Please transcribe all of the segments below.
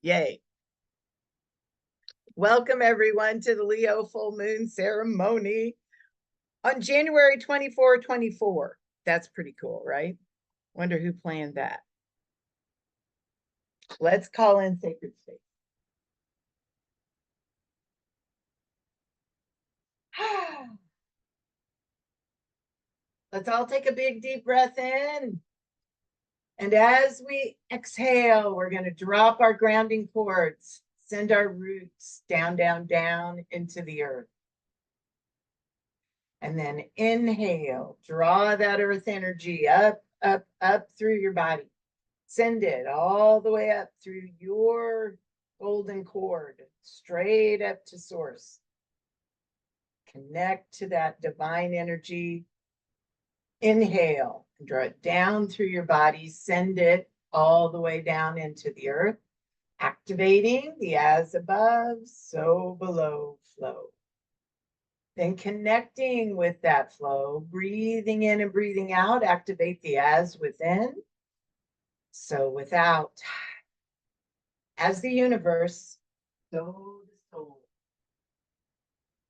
Yay. Welcome everyone to the Leo full moon ceremony on January 24, 24. That's pretty cool, right? Wonder who planned that. Let's call in sacred space. Let's all take a big deep breath in. And as we exhale, we're going to drop our grounding cords, send our roots down, down, down into the earth. And then inhale, draw that earth energy up, up, up through your body. Send it all the way up through your golden cord, straight up to source. Connect to that divine energy. Inhale and draw it down through your body. Send it all the way down into the earth, activating the as above, so below flow. Then connecting with that flow, breathing in and breathing out, activate the as within, so without. As the universe, so the soul.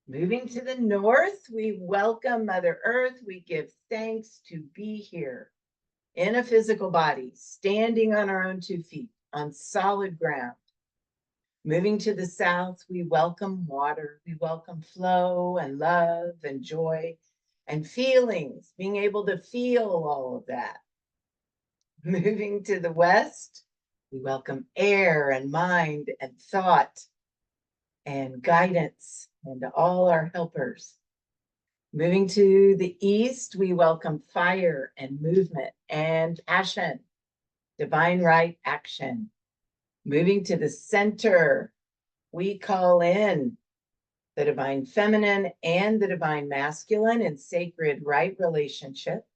Moving to the north, we welcome Mother Earth. We give thanks to be here in a physical body, standing on our own 2 feet, on solid ground. Moving to the south, we welcome water. We welcome flow and love and joy and feelings, being able to feel all of that. Moving to the west, we welcome air and mind and thought and guidance and all our helpers. Moving to the east, we welcome fire and movement and passion, divine right action. Moving to the center, we call in the divine feminine and the divine masculine in sacred right relationship.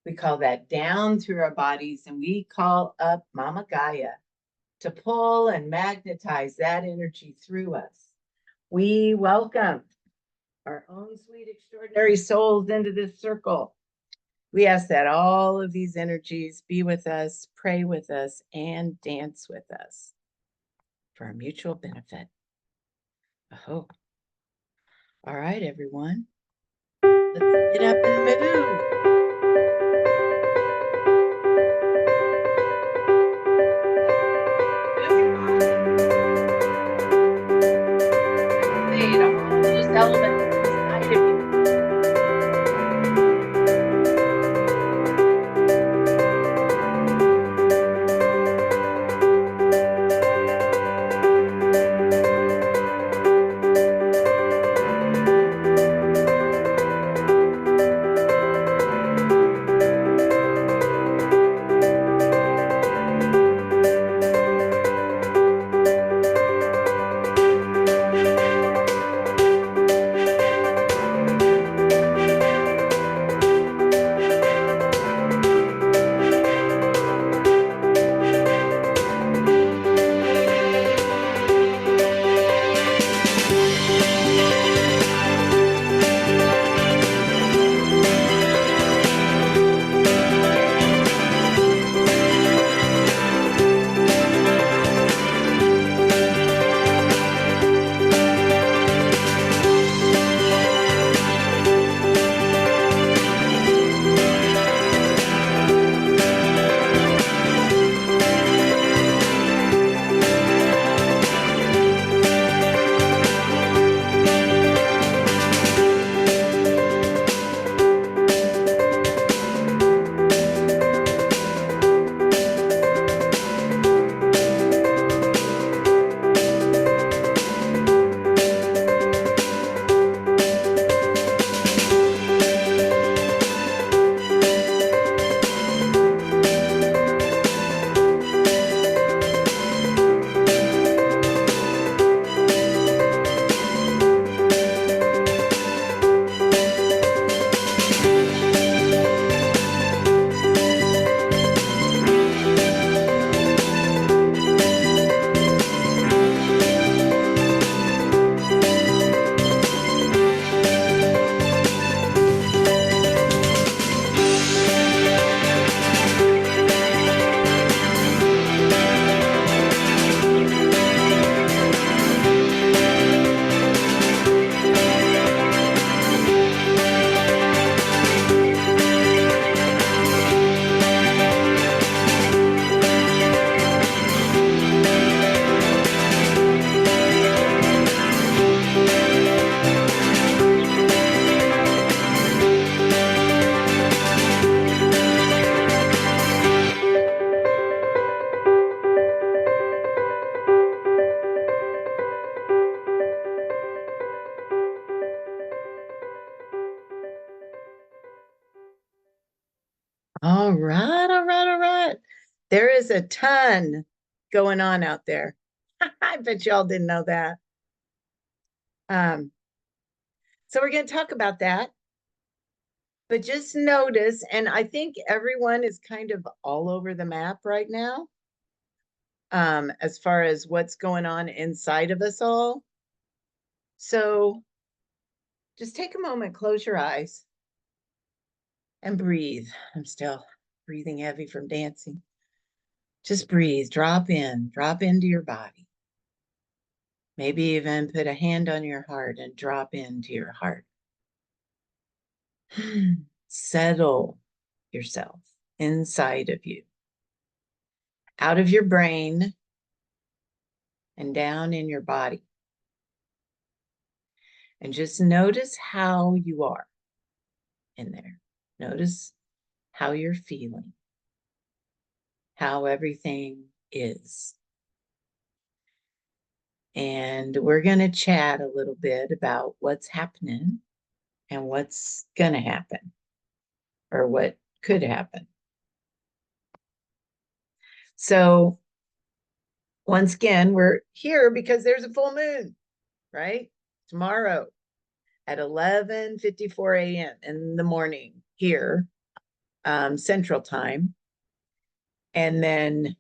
We call that down through our bodies, and we call up Mama Gaia to pull and magnetize that energy through us. We welcome our own sweet, extraordinary souls into this circle. We ask that all of these energies be with us, pray with us, and dance with us for our mutual benefit. Oh, all right, everyone. Let's get up and move. Activate all those elements inside of you. All right, all right, all right. There is a ton going on out there. I bet y'all didn't know that. So we're going to talk about that. But just notice, and I think everyone is kind of all over the map right now, as far as what's going on inside of us all. So just take a moment, close your eyes, and breathe. I'm still breathing heavy from dancing. Just breathe, drop into your body. Maybe even put a hand on your heart and drop into your heart. Settle yourself inside of you, out of your brain and down in your body. And just notice how you are in there. Notice how you're feeling, how everything is. And we're going to chat a little bit about what's happening and what's going to happen, or what could happen. So once again, we're here because there's a full moon, right? Tomorrow at 11:54 a.m. in the morning here, Central Time. And then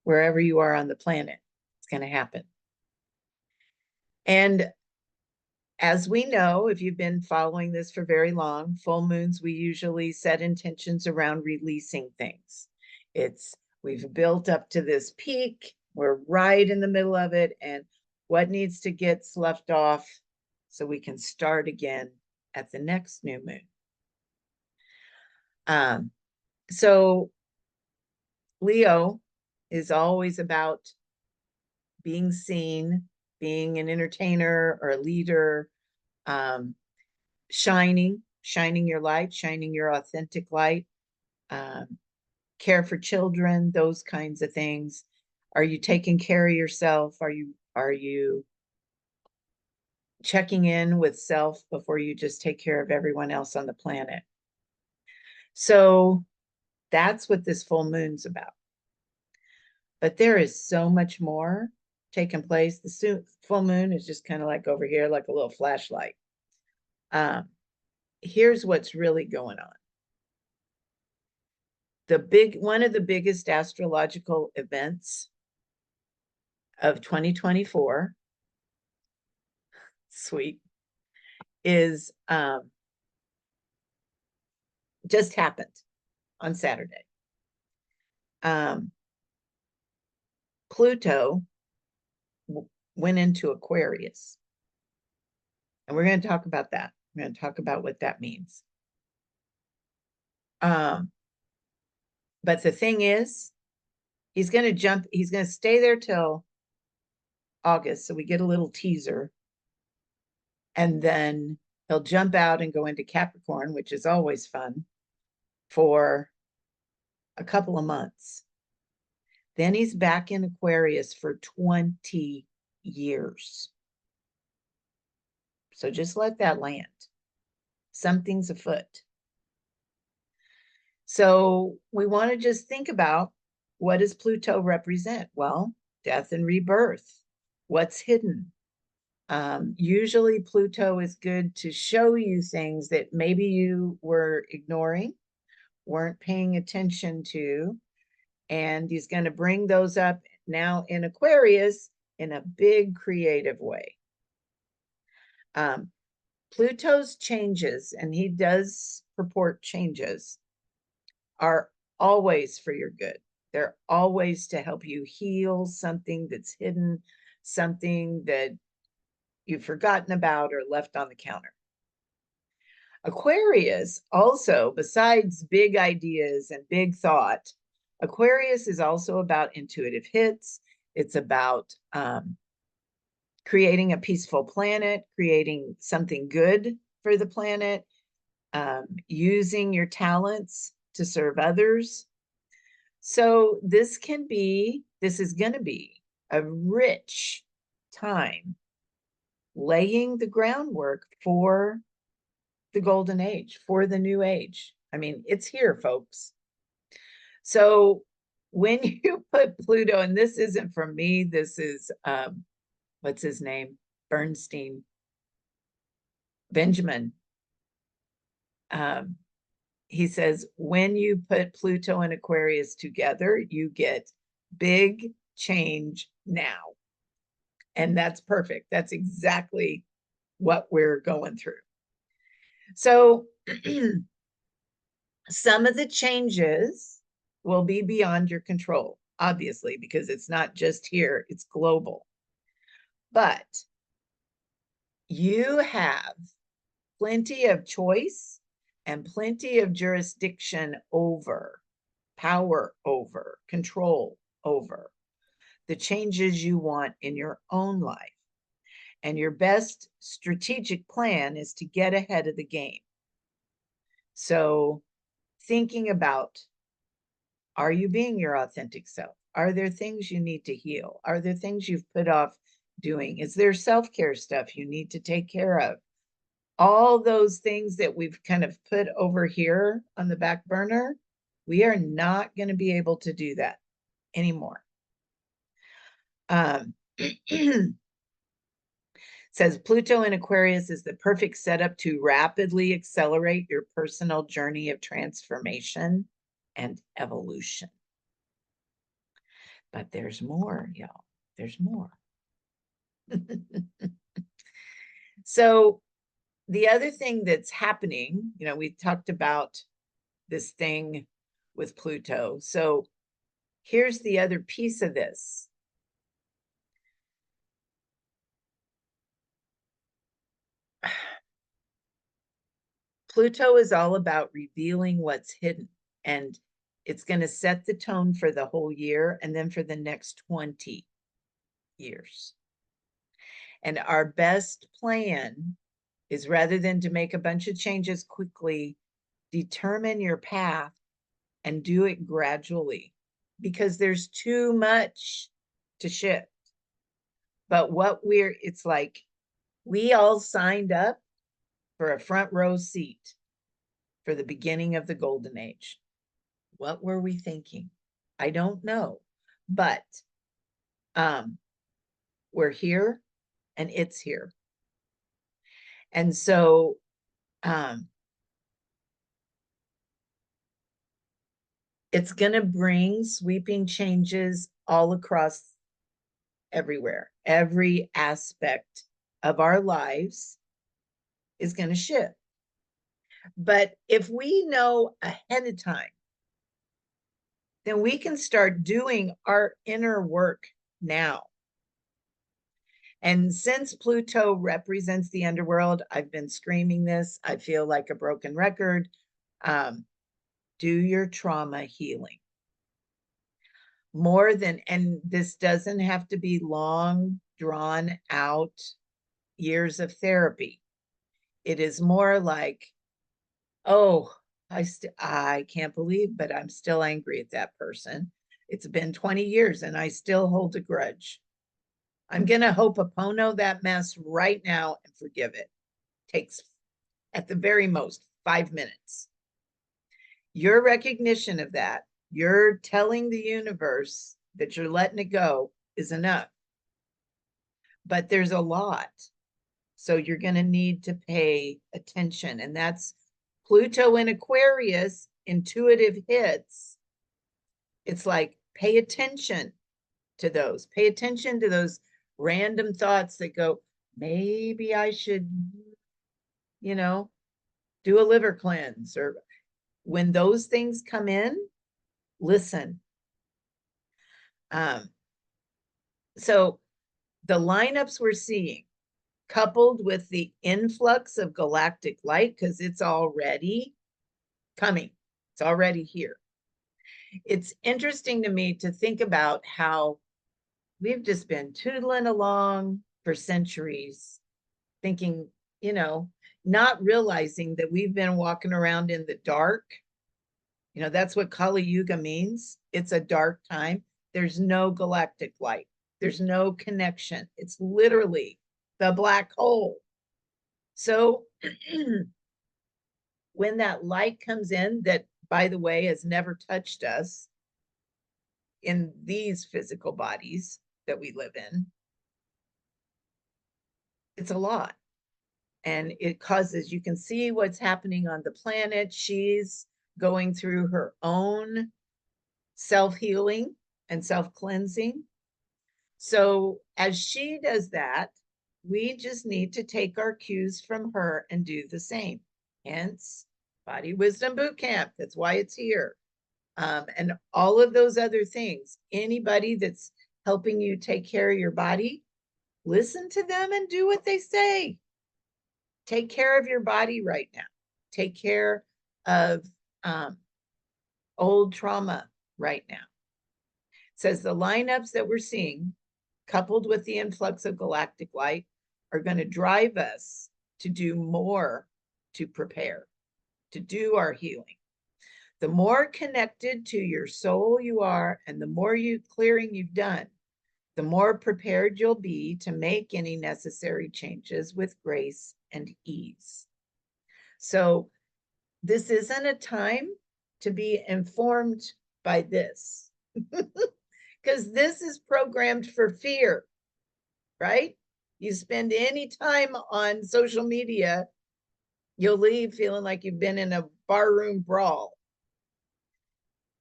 wherever you are on the planet, it's going to happen. And as we know, if you've been following this for very long, full moons, we usually set intentions around releasing things. We've built up to this peak, we're right in the middle of it, and what needs to get sloughed off so we can start again at the next new moon. So Leo is always about being seen, being an entertainer or a leader, shining your light, shining your authentic light, care for children, those kinds of things. Are you taking care of yourself? Are you checking in with self before you just take care of everyone else on the planet? So that's what this full moon's about. But there is so much more taking place. The full moon is just kind of like over here, like a little flashlight. Here's what's really going on. One of the biggest astrological events of 2024, sweet, is just happened on Saturday. Pluto went into Aquarius. And we're going to talk about that. We're going to talk about what that means. But the thing is, he's going to stay there till August. So we get a little teaser. And then he'll jump out and go into Capricorn, which is always fun, for a couple of months. Then he's back in Aquarius for 20 years. So just let that land. Something's afoot. So we want to just think about, what does Pluto represent? Well, death and rebirth. What's hidden? Usually Pluto is good to show you things that maybe you were ignoring, weren't paying attention to, and he's going to bring those up now in Aquarius in a big creative way. Pluto's changes, and he does purport changes, are always for your good. They're always to help you heal something that's hidden, something that you've forgotten about or left on the counter. Aquarius also, besides big ideas and big thought, Aquarius is also about intuitive hits. It's about creating a peaceful planet, creating something good for the planet, using your talents to serve others. So this is going to be a rich time laying the groundwork for the golden age, for the new age. I mean, it's here, folks. So when you put Pluto, and this isn't from me, this is, what's his name? Bernstein, Benjamin. He says, when you put Pluto and Aquarius together, you get big change now. And that's perfect. That's exactly what we're going through. So some of the changes will be beyond your control, obviously, because it's not just here, it's global. But you have plenty of choice and plenty of jurisdiction over, power over, control over the changes you want in your own life. And your best strategic plan is to get ahead of the game. So thinking about, are you being your authentic self? Are there things you need to heal? Are there things you've put off doing? Is there self-care stuff you need to take care of? All those things that we've kind of put over here on the back burner, we are not going to be able to do that anymore. Says Pluto in Aquarius is the perfect setup to rapidly accelerate your personal journey of transformation and evolution. But there's more, y'all. There's more. So the other thing that's happening, you know, we talked about this thing with Pluto. So here's the other piece of this. Pluto is all about revealing what's hidden, and it's going to set the tone for the whole year and then for the next 20 years. And our best plan is, rather than to make a bunch of changes quickly, determine your path and do it gradually, because there's too much to shift. But it's like we all signed up for a front row seat for the beginning of the golden age. What were we thinking? I don't know, but we're here and it's here. And so it's going to bring sweeping changes all across everywhere. Every aspect of our lives is going to shift. But if we know ahead of time, then we can start doing our inner work now. And since Pluto represents the underworld, I've been screaming this. I feel like a broken record. Do your trauma healing. More than, and this doesn't have to be long, drawn out years of therapy. It is more like, oh, I can't believe, but I'm still angry at that person. It's been 20 years and I still hold a grudge. I'm going to Ho'oponopono that mess right now and forgive it. Takes, at the very most, 5 minutes. Your recognition of that, you're telling the universe that you're letting it go, is enough. But there's a lot. So you're going to need to pay attention. And that's Pluto in Aquarius, intuitive hits. It's like, pay attention to those. Pay attention to those random thoughts that go, maybe I should, you know, do a liver cleanse. Or when those things come in, listen. So the lineups we're seeing, coupled with the influx of galactic light, because it's already coming, it's already here. It's interesting to me to think about how we've just been tootling along for centuries, thinking, you know, not realizing that we've been walking around in the dark. You know, that's what Kali Yuga means. It's a dark time. There's no galactic light. There's no connection. It's literally the black hole. So when that light comes in, that, by the way, has never touched us, in these physical bodies that we live in, it's a lot. And it causes, you can see what's happening on the planet. She's going through her own self-healing and self-cleansing. So as she does that, we just need to take our cues from her and do the same. Hence, Body Wisdom Boot Camp. That's why it's here. And all of those other things. Anybody that's helping you take care of your body, listen to them and do what they say. Take care of your body right now. Take care of old trauma right now. It says the lineups that we're seeing, coupled with the influx of galactic light, are going to drive us to do more to prepare, to do our healing. The more connected to your soul you are, and the more clearing you've done, the more prepared you'll be to make any necessary changes with grace and ease. So this isn't a time to be informed by this, because this is programmed for fear, right? You spend any time on social media, you'll leave feeling like you've been in a barroom brawl,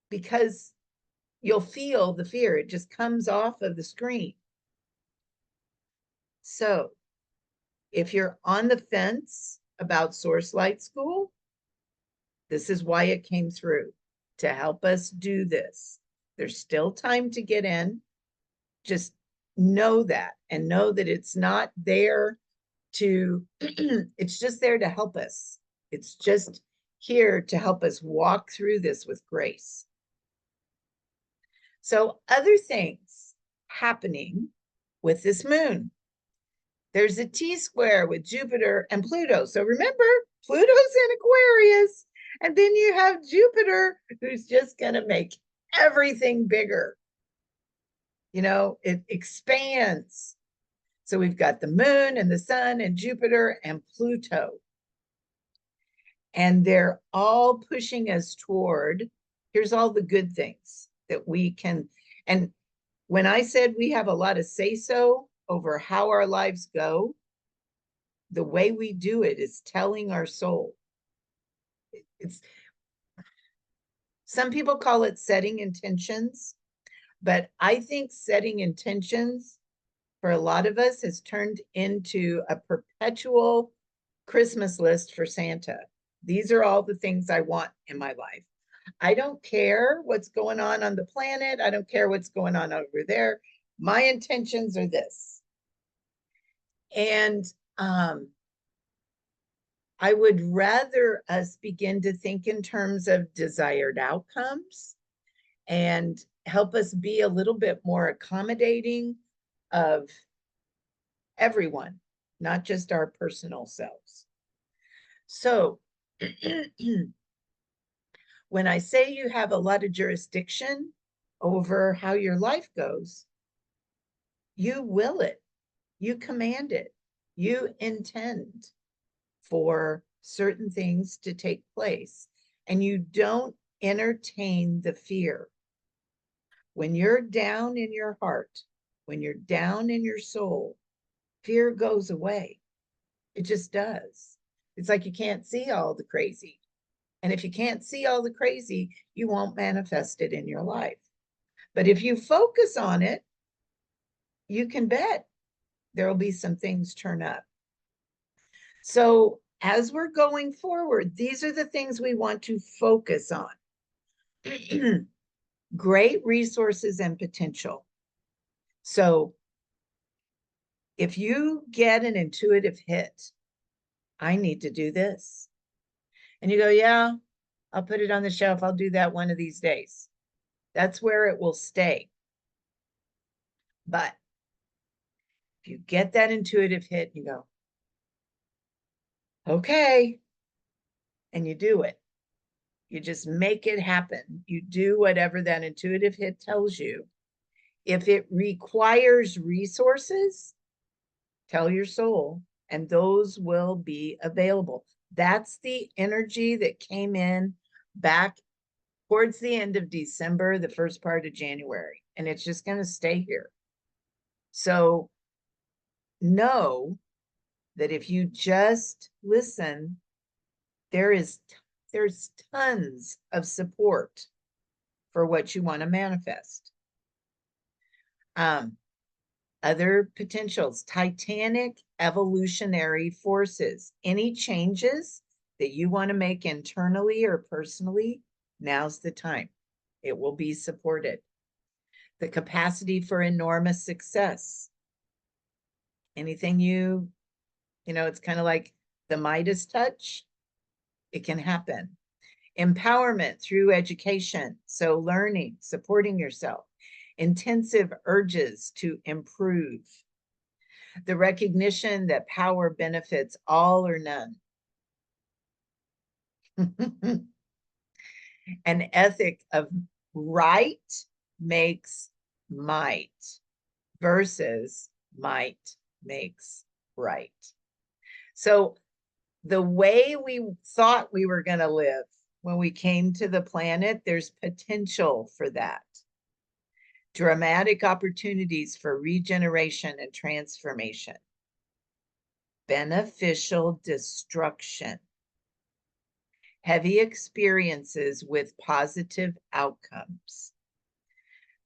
because you'll feel the fear. It just comes off of the screen. So if you're on the fence about Source Light School, this is why it came through, to help us do this. There's still time to get in. Just know that, and know that it's not there to, it's just there to help us. It's just here to help us walk through this with grace. So other things happening with this moon. There's a T-square with Jupiter and Pluto. So remember, Pluto's in Aquarius, and then you have Jupiter, who's just going to make everything bigger. You know, it expands. So we've got the moon and the sun and Jupiter and Pluto. And they're all pushing us toward, here's all the good things that we can. And when I said we have a lot of say-so over how our lives go, the way we do it is telling our soul. It's, some people call it setting intentions, but I think setting intentions for a lot of us has turned into a perpetual Christmas list for Santa. These are all the things I want in my life. I don't care what's going on the planet. I don't care what's going on over there. My intentions are this. And I would rather us begin to think in terms of desired outcomes and help us be a little bit more accommodating of everyone, not just our personal selves. So when I say you have a lot of jurisdiction over how your life goes, you will it, you command it, you intend for certain things to take place, and you don't entertain the fear. When you're down in your heart, when you're down in your soul, fear goes away. It just does. It's like you can't see all the crazy. And if you can't see all the crazy, you won't manifest it in your life. But if you focus on it, you can bet there'll be some things turn up. So as we're going forward, these are the things we want to focus on. Great resources and potential. So if you get an intuitive hit, I need to do this. And you go, yeah, I'll put it on the shelf. I'll do that one of these days. That's where it will stay. But if you get that intuitive hit, you go, okay, and you do it. You just make it happen. You do whatever that intuitive hit tells you. If it requires resources, tell your soul, and those will be available. That's the energy that came in back towards the end of December, the first part of January, and it's just going to stay here. So know that if you just listen, there's tons of support for what you want to manifest. Other potentials, titanic evolutionary forces. Any changes that you want to make internally or personally, now's the time. It will be supported. The capacity for enormous success. Anything you know, it's kind of like the Midas touch. It can happen. Empowerment through education. So learning, supporting yourself. Intensive urges to improve. The recognition that power benefits all or none. An ethic of right makes might versus might makes right. So the way we thought we were going to live when we came to the planet, there's potential for that. Dramatic opportunities for regeneration and transformation. Beneficial destruction. Heavy experiences with positive outcomes.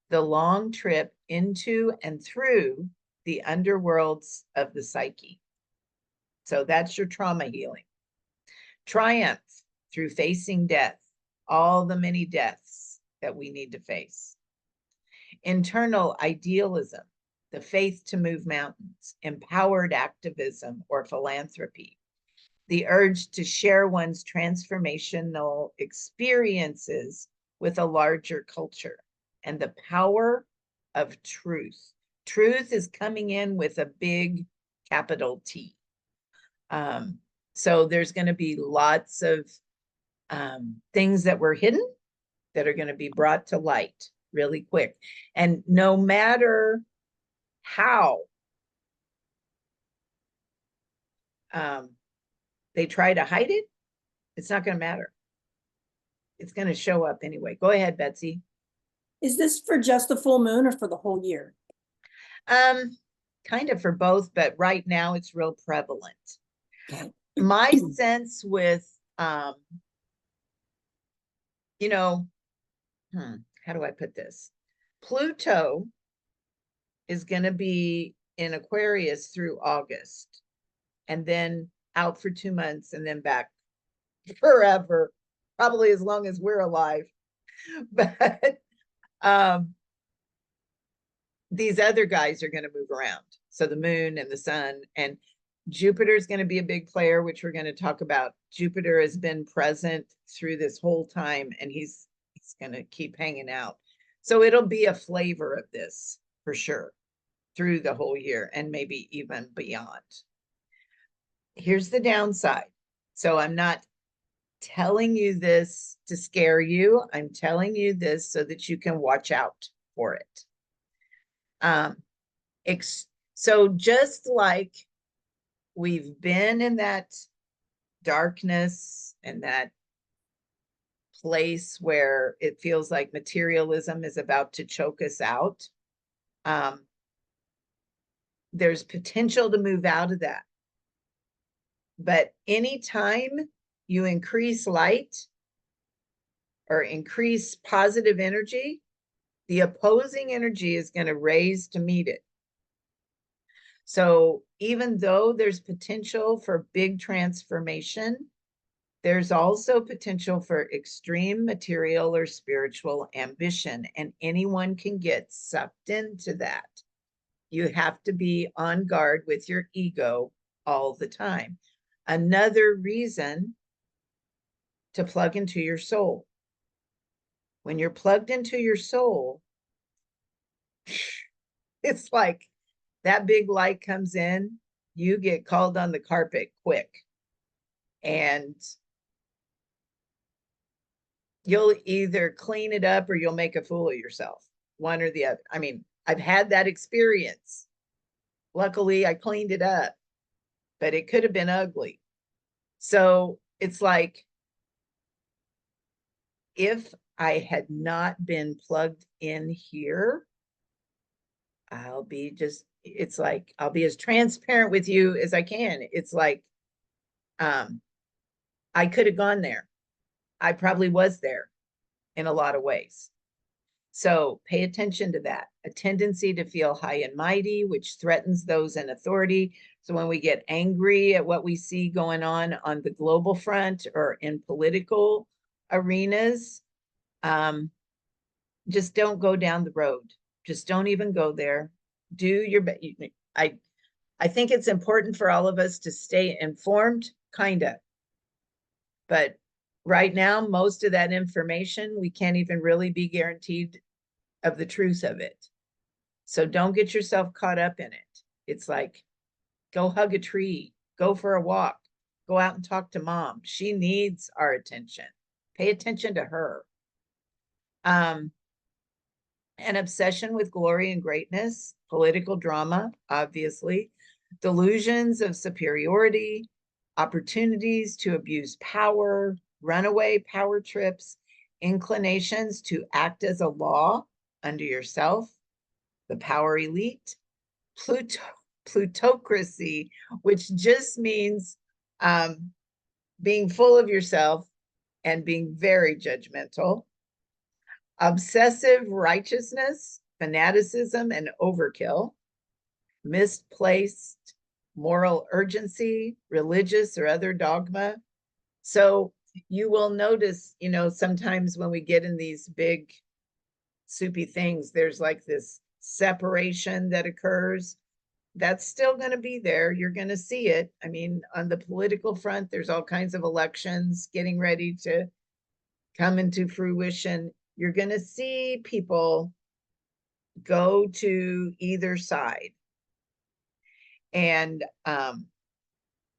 The long trip into and through the underworlds of the psyche. So that's your trauma healing. Triumph through facing death, all the many deaths that we need to face. Internal idealism, the faith to move mountains, empowered activism or philanthropy, the urge to share one's transformational experiences with a larger culture, and the power of truth. Truth is coming in with a big capital T. So there's going to be lots of things that were hidden that are going to be brought to light really quick. And no matter how they try to hide it, it's not going to matter. It's going to show up anyway. Go ahead, Betsy. Is this for just the full moon or for the whole year? Kind of for both, but right now it's real prevalent. Okay. My sense with, you know, how do I put this? Pluto is going to be in Aquarius through August, and then out for 2 months, and then back forever, probably as long as we're alive. But these other guys are going to move around. So the moon and the sun, and Jupiter is going to be a big player, which we're going to talk about. Jupiter has been present through this whole time, and he's going to keep hanging out. So it'll be a flavor of this for sure through the whole year and maybe even beyond. Here's the downside. So I'm not telling you this to scare you. I'm telling you this so that you can watch out for it. So just like we've been in that darkness and that place where it feels like materialism is about to choke us out, there's potential to move out of that. But anytime you increase light or increase positive energy, the opposing energy is going to raise to meet it. So even though there's potential for big transformation, there's also potential for extreme material or spiritual ambition, and anyone can get sucked into that. You have to be on guard with your ego all the time. Another reason to plug into your soul. When you're plugged into your soul, it's like that big light comes in, you get called on the carpet quick. And you'll either clean it up or you'll make a fool of yourself, one or the other. I mean, I've had that experience. Luckily, I cleaned it up, but it could have been ugly. So it's like, if I had not been plugged in here, I'll be just, it's like, I'll be as transparent with you as I can. It's like, I could have gone there. I probably was there in a lot of ways. So pay attention to that. A tendency to feel high and mighty, which threatens those in authority. So when we get angry at what we see going on the global front or in political arenas, just don't go down the road. Just don't even go there. Do your best. I think it's important for all of us to stay informed, kind of. But right now, most of that information, we can't even really be guaranteed of the truth of it. So don't get yourself caught up in it. It's like, go hug a tree, go for a walk, go out and talk to mom. She needs our attention. Pay attention to her. An obsession with glory and greatness, political drama, obviously, delusions of superiority, opportunities to abuse power, runaway power trips, inclinations to act as a law unto yourself, the power elite, plutocracy, which just means being full of yourself and being very judgmental, obsessive righteousness, fanaticism, and overkill, misplaced moral urgency, religious or other dogma. So you will notice, sometimes when we get in these big soupy things, there's like this separation that occurs. That's still going to be there. You're going to see it. I mean, on the political front, there's all kinds of elections getting ready to come into fruition. You're going to see people go to either side, and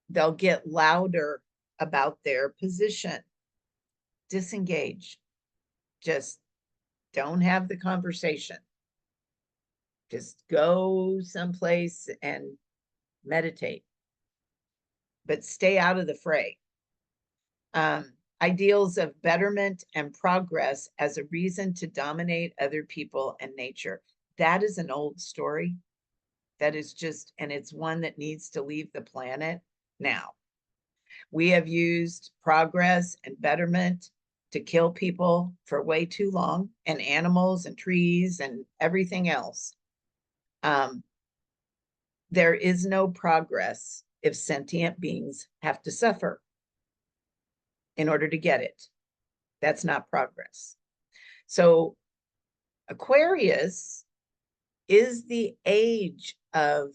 they'll get louder about their position. Disengage. Just don't have the conversation. Just go someplace and meditate, but stay out of the fray. Ideals of betterment and progress as a reason to dominate other people and nature. That is an old story. That is just, and it's one that needs to leave the planet now. We have used progress and betterment to kill people for way too long, and animals and trees and everything else. There is no progress if sentient beings have to suffer in order to get it. That's not progress. So Aquarius is the age of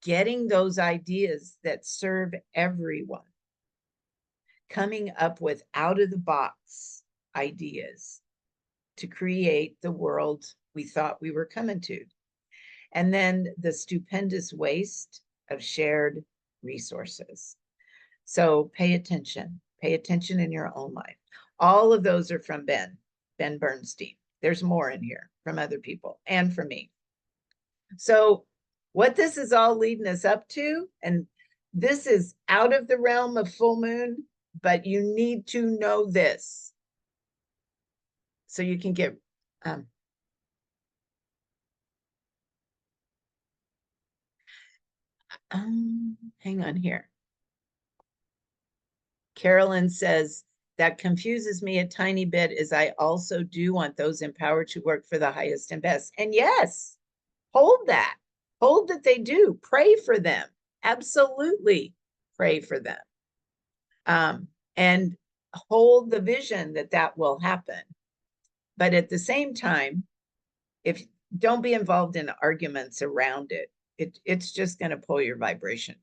getting those ideas that serve everyone, coming up with out of the box ideas to create the world we thought we were coming to. And then the stupendous waste of shared resources. So pay attention in your own life. All of those are from Ben Bernstein. There's more in here from other people and from me. So what this is all leading us up to, and this is out of the realm of full moon, but you need to know this so you can get hang on here. Carolyn says, that confuses me a tiny bit, as I also do want those empowered to work for the highest and best. And yes, hold that they do. Pray for them. Absolutely pray for them. And hold the vision that will happen. But at the same time, don't be involved in arguments around it. It's just going to pull your vibration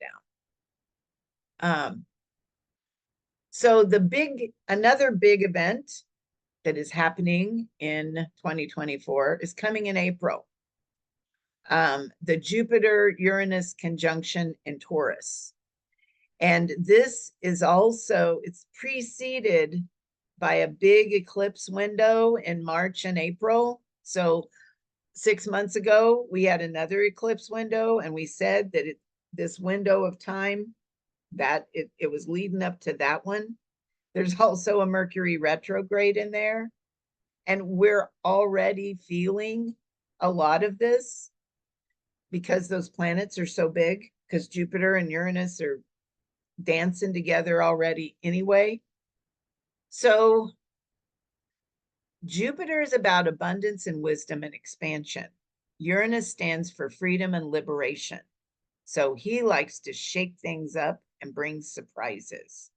down. So another big event that is happening in 2024 is coming in April. The Jupiter-Uranus conjunction in Taurus. And this is also, it's preceded by a big eclipse window in March and April. So 6 months ago, we had another eclipse window, and we said that this window of time, that it was leading up to that one. There's also a Mercury retrograde in there. And we're already feeling a lot of this because those planets are so big, because Jupiter and Uranus are dancing together already anyway. So Jupiter is about abundance and wisdom and expansion. Uranus stands for freedom and liberation. So he likes to shake things up and bring surprises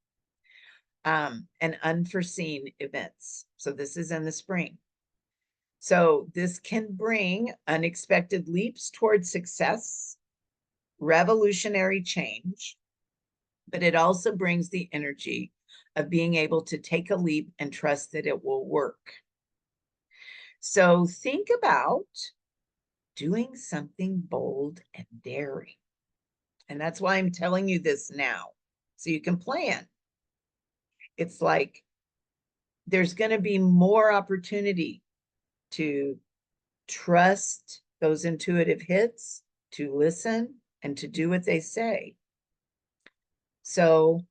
and unforeseen events. So this is in the spring. So this can bring unexpected leaps towards success, revolutionary change, but it also brings the energy of being able to take a leap and trust that it will work. So think about doing something bold and daring. And that's why I'm telling you this now, so you can plan. It's like there's going to be more opportunity to trust those intuitive hits, to listen, and to do what they say. So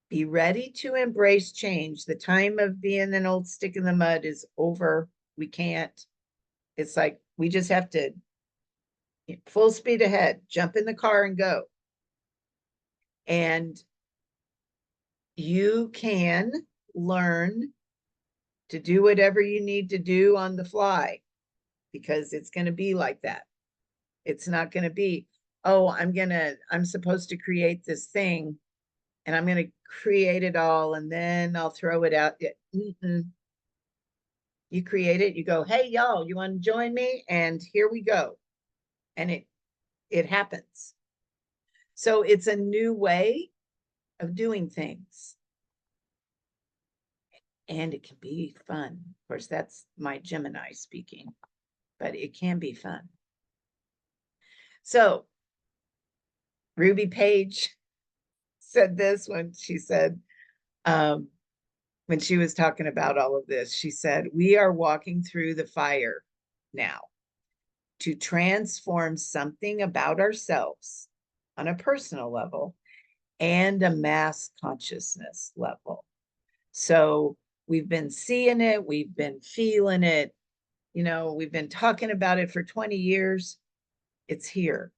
be ready to embrace change. The time of being an old stick in the mud is over. We can't. It's like we just have to full speed ahead, jump in the car and go. And you can learn to do whatever you need to do on the fly because it's going to be like that. It's not going to be, oh, I'm supposed to create this thing and I'm going to create it all and then I'll throw it out. You create it, you go, hey, y'all, you want to join me? And here we go. And it happens. So it's a new way of doing things. And it can be fun. Of course, that's my Gemini speaking, but it can be fun. So Ruby Page said this when she said, when she was talking about all of this, she said, we are walking through the fire now to transform something about ourselves on a personal level and a mass consciousness level. So we've been seeing it, we've been feeling it, we've been talking about it for 20 years. It's here.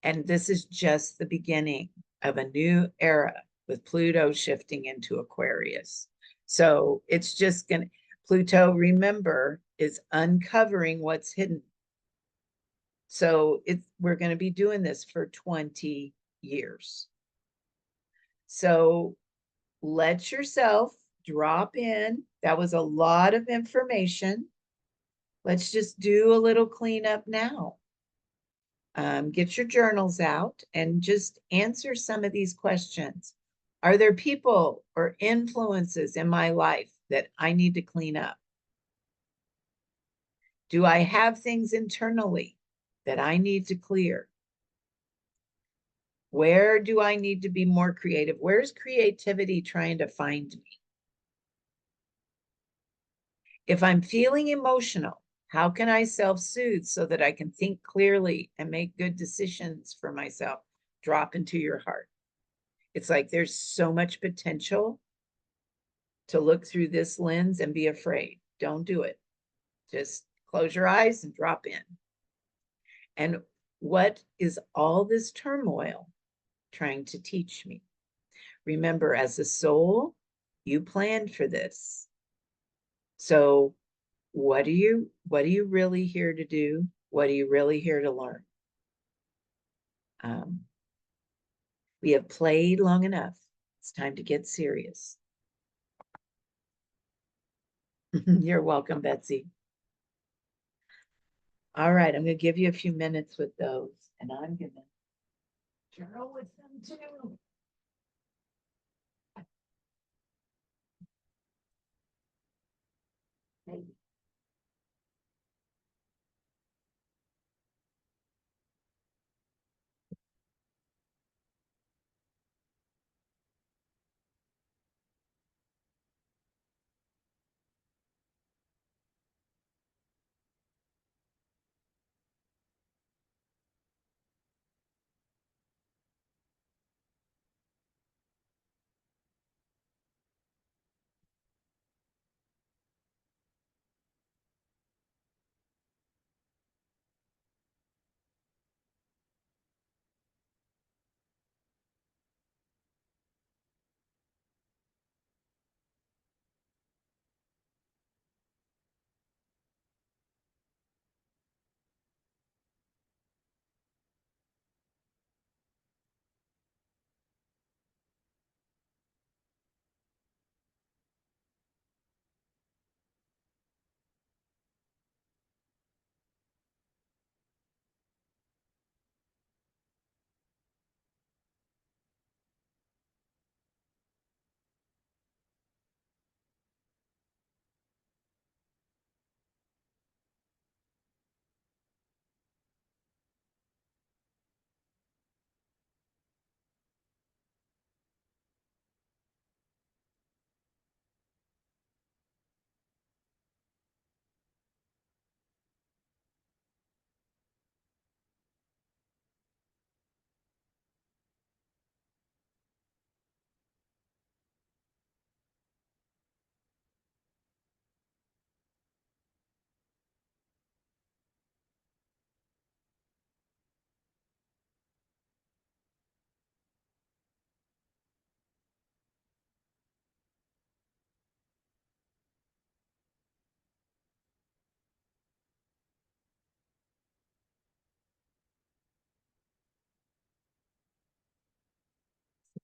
And this is just the beginning of a new era with Pluto shifting into Aquarius. So it's just going to, Pluto, remember, is uncovering what's hidden. So we're going to be doing this for 20 years. So let yourself drop in. That was a lot of information. Let's just do a little cleanup now. Get your journals out and just answer some of these questions. Are there people or influences in my life that I need to clean up? Do I have things internally that I need to clear? Where do I need to be more creative? Where's creativity trying to find me? If I'm feeling emotional, how can I self-soothe so that I can think clearly and make good decisions for myself? Drop into your heart. It's like there's so much potential to look through this lens and be afraid. Don't do it. Just close your eyes and drop in. And what is all this turmoil trying to teach me? Remember, as a soul, you planned for this. So what are you really here to do? What are you really here to learn? We have played long enough. It's time to get serious. You're welcome, Betsy. All right, I'm going to give you a few minutes with those, and I'm going to journal with them too. Maybe.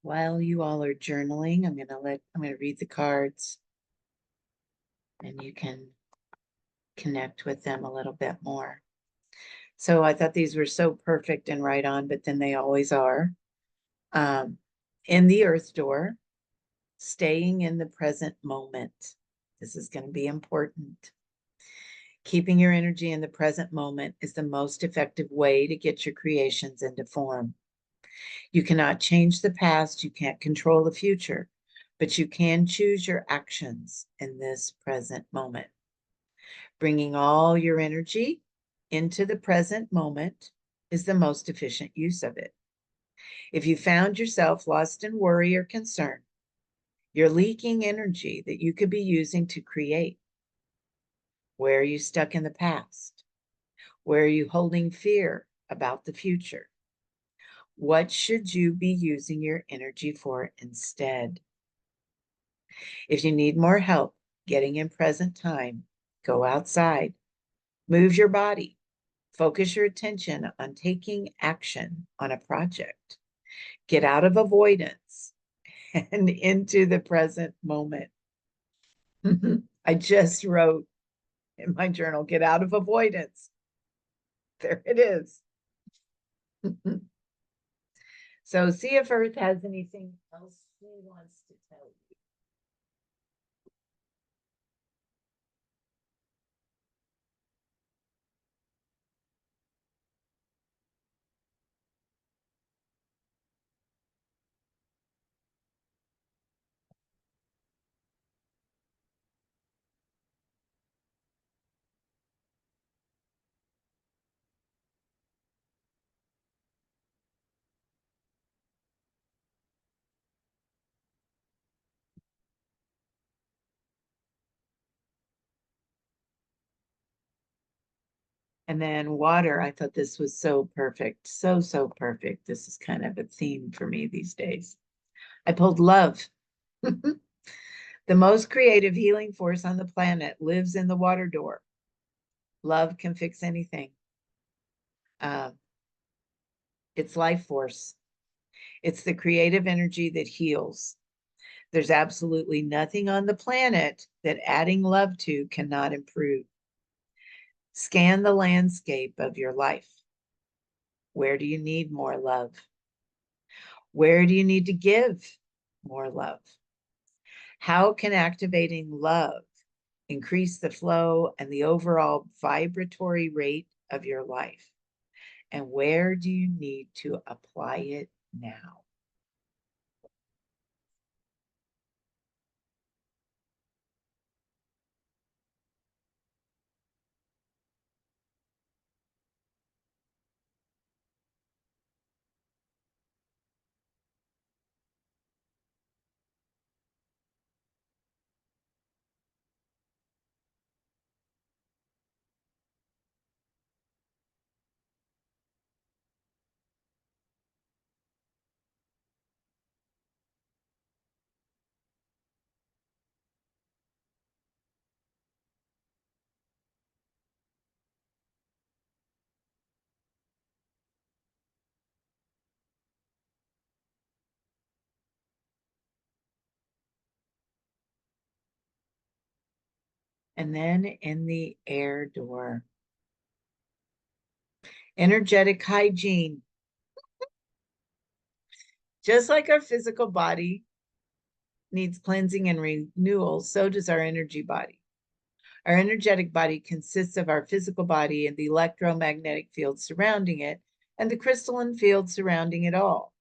while you all are journaling, I'm gonna read the cards and you can connect with them a little bit more. So I thought these were so perfect and right on, but then they always are. In the Earth Door, staying in the present moment. This is going to be important. Keeping your energy in the present moment is the most effective way to get your creations into form. You cannot change the past, you can't control the future, but you can choose your actions in this present moment. Bringing all your energy into the present moment is the most efficient use of it. If you found yourself lost in worry or concern, you're leaking energy that you could be using to create. Where are you stuck in the past? Where are you holding fear about the future? What should you be using your energy for instead? If you need more help getting in present time, go outside, move your body, focus your attention on taking action on a project. Get out of avoidance and into the present moment. I just wrote in my journal, get out of avoidance. There it is. So see if Earth has anything else she wants to tell you. And then water, I thought this was so perfect. So, so perfect. This is kind of a theme for me these days. I pulled love. The most creative healing force on the planet lives in the water door. Love can fix anything. It's life force. It's the creative energy that heals. There's absolutely nothing on the planet that adding love to cannot improve. Scan the landscape of your life. Where do you need more love? Where do you need to give more love? How can activating love increase the flow and the overall vibratory rate of your life? And where do you need to apply it now? And then in the air door, energetic hygiene. Just like our physical body needs cleansing and renewal, so does our energy body. Our energetic body consists of our physical body and the electromagnetic field surrounding it, and the crystalline field surrounding it all.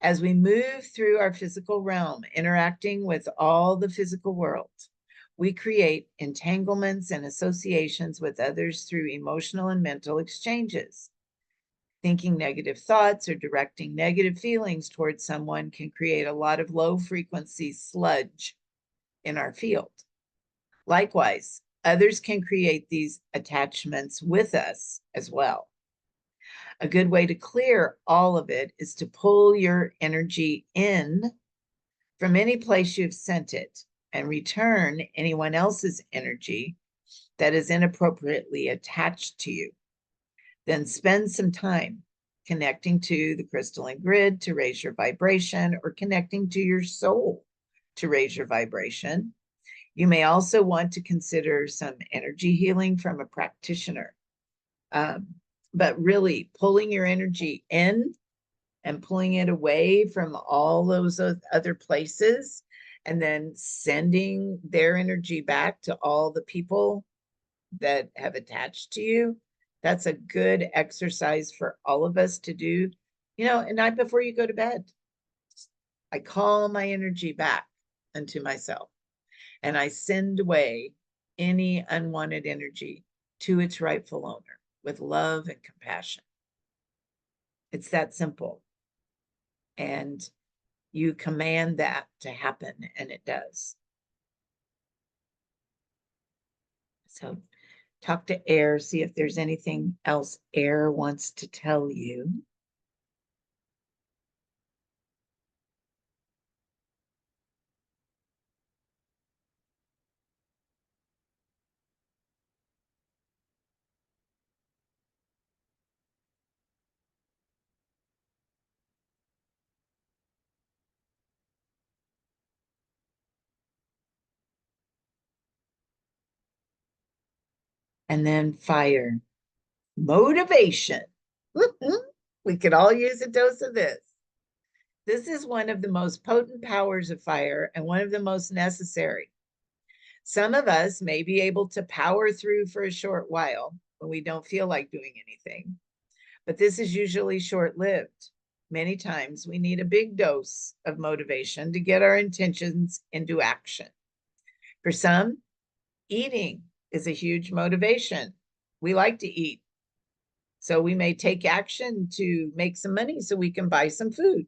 As we move through our physical realm, interacting with all the physical world, we create entanglements and associations with others through emotional and mental exchanges. Thinking negative thoughts or directing negative feelings towards someone can create a lot of low frequency sludge in our field. Likewise, others can create these attachments with us as well. A good way to clear all of it is to pull your energy in from any place you've sent it and return anyone else's energy that is inappropriately attached to you. Then spend some time connecting to the crystalline grid to raise your vibration, or connecting to your soul to raise your vibration. You may also want to consider some energy healing from a practitioner. But really pulling your energy in and pulling it away from all those other places, and then sending their energy back to all the people that have attached to you. That's a good exercise for all of us to do, at night before you go to bed. I call my energy back unto myself, and I send away any unwanted energy to its rightful owner with love and compassion. It's that simple. And you command that to happen, and it does. So talk to air, see if there's anything else air wants to tell you. And then fire, motivation. We could all use a dose of this. This is one of the most potent powers of fire and one of the most necessary. Some of us may be able to power through for a short while when we don't feel like doing anything, but this is usually short-lived. Many times we need a big dose of motivation to get our intentions into action. For some, eating is a huge motivation. We like to eat. So we may take action to make some money so we can buy some food.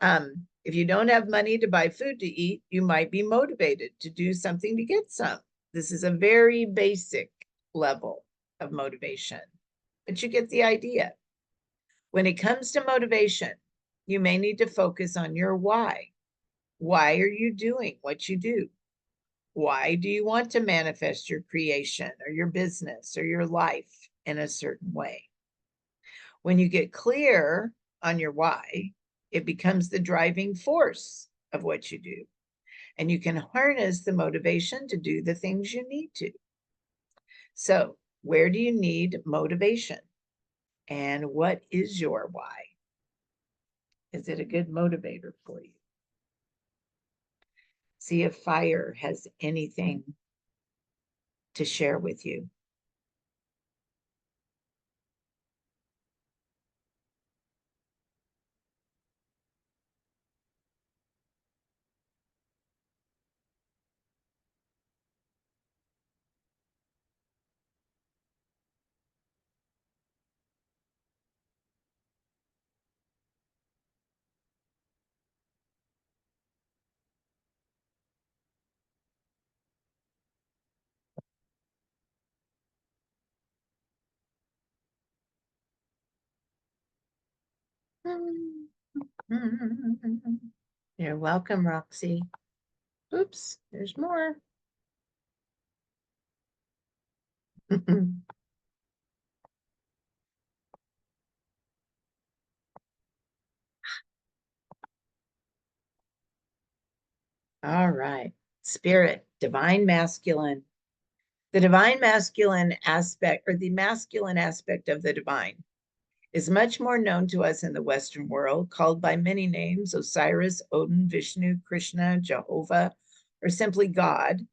If you don't have money to buy food to eat, you might be motivated to do something to get some. This is a very basic level of motivation, but you get the idea. When it comes to motivation, you may need to focus on your why. Why are you doing what you do? Why do you want to manifest your creation or your business or your life in a certain way? When you get clear on your why, it becomes the driving force of what you do, and you can harness the motivation to do the things you need to. So, where do you need motivation? And what is your why? Is it a good motivator for you? See if fire has anything to share with you. You're welcome, Roxy. Oops, there's more. All right. Spirit, divine masculine. The divine masculine aspect, or the masculine aspect of the divine, is much more known to us in the Western world, called by many names: Osiris, Odin, Vishnu, Krishna, Jehovah, or simply God.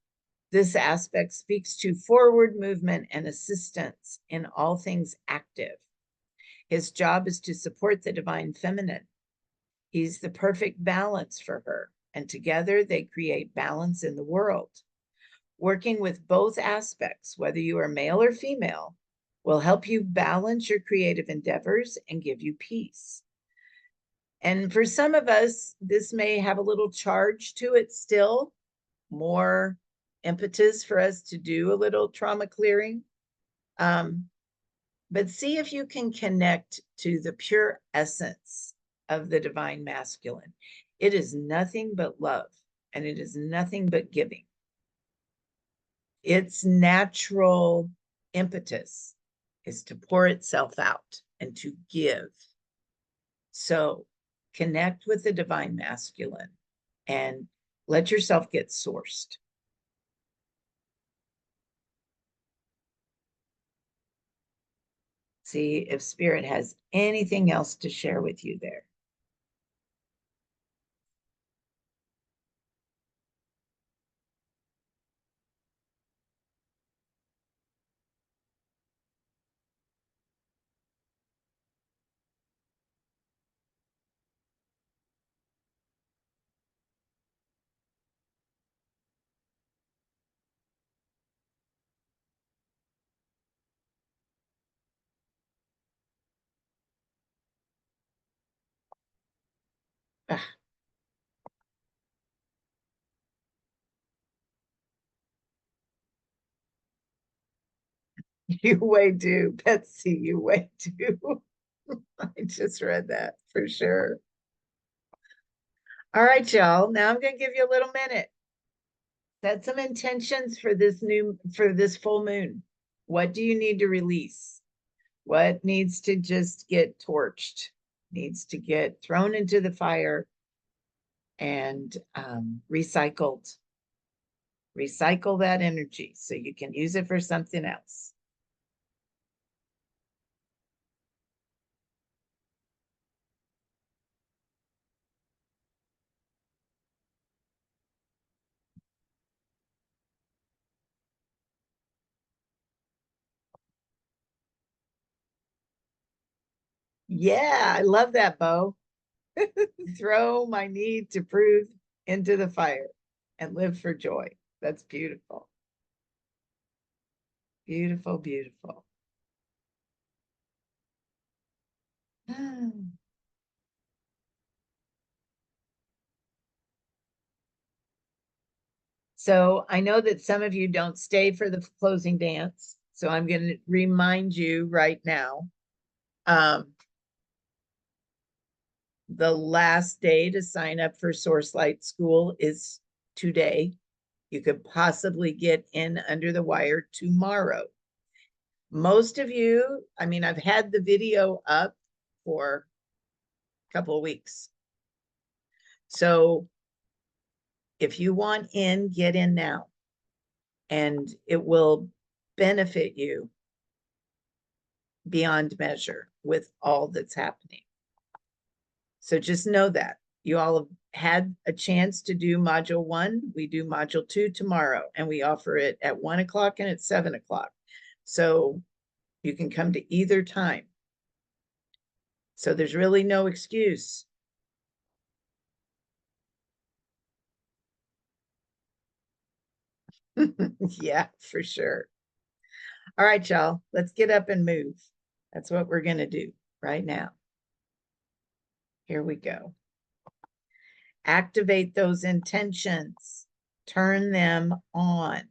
This aspect speaks to forward movement and assistance in all things active. His job is to support the divine feminine. He's the perfect balance for her, and together they create balance in the world. Working with both aspects, whether you are male or female, will help you balance your creative endeavors and give you peace. And for some of us, this may have a little charge to it still, more impetus for us to do a little trauma clearing. But see if you can connect to the pure essence of the divine masculine. It is nothing but love, and it is nothing but giving. Its natural impetus is to pour itself out. and to give. So connect with the divine masculine and let yourself get sourced. See if spirit has anything else to share with you there. Ah, you way do, Betsy, you way do. I just read that for sure. All right, y'all. Now I'm going to give you a little minute. Set some intentions for this full moon. What do you need to release? What needs to just get torched? Needs to get thrown into the fire and recycled. Recycle that energy so you can use it for something else. Yeah, I love that, Bo. Throw my need to prove into the fire and live for joy. That's beautiful. Beautiful, beautiful. So I know that some of you don't stay for the closing dance. So I'm going to remind you right now. The last day to sign up for Source Light School is today. You could possibly get in under the wire tomorrow. Most of you, I mean, I've had the video up for a couple of weeks. So if you want in, get in now. And it will benefit you beyond measure with all that's happening. So just know that. You all have had a chance to do module 1. We do module 2 tomorrow, and we offer it at 1 o'clock and at 7 o'clock. So you can come to either time. So there's really no excuse. Yeah, for sure. All right, y'all, let's get up and move. That's what we're going to do right now. Here we go. Activate those intentions. Turn them on.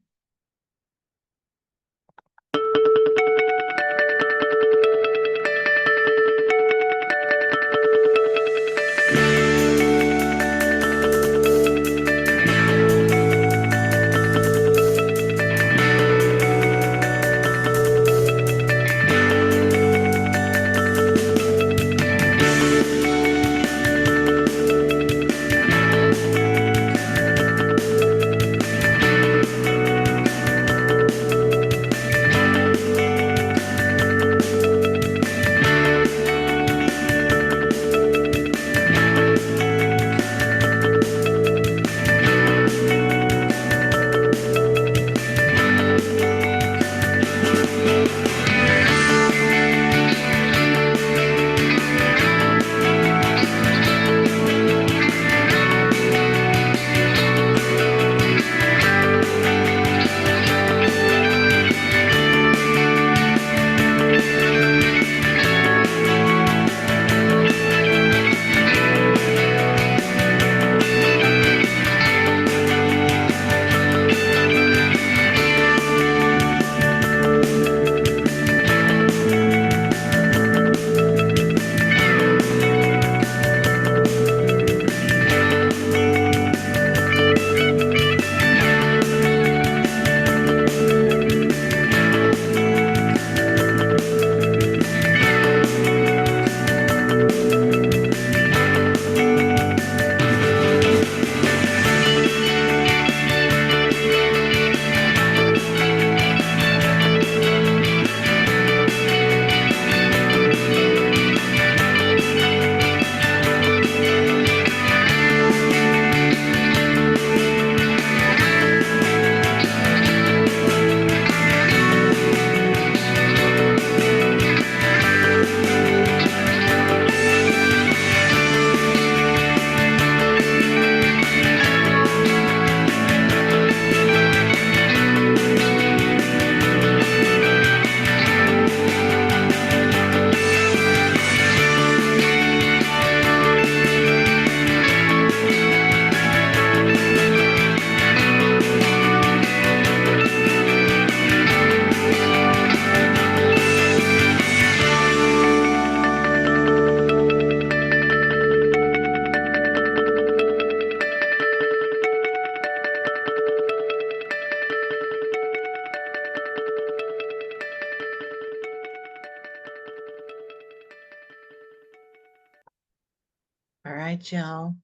All right, y'all.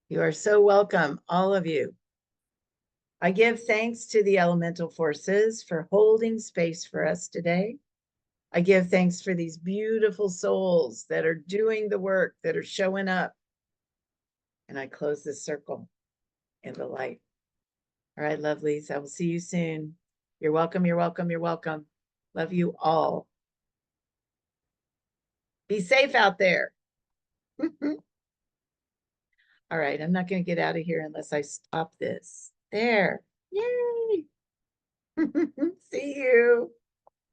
You are so welcome, all of you. I give thanks to the elemental forces for holding space for us today. I give thanks for these beautiful souls that are doing the work, that are showing up. And I close this circle in the light. All right, lovelies, I will see you soon. You're welcome, you're welcome, you're welcome. Love you all. Be safe out there. All right, I'm not going to get out of here unless I stop this. There. Yay. See you.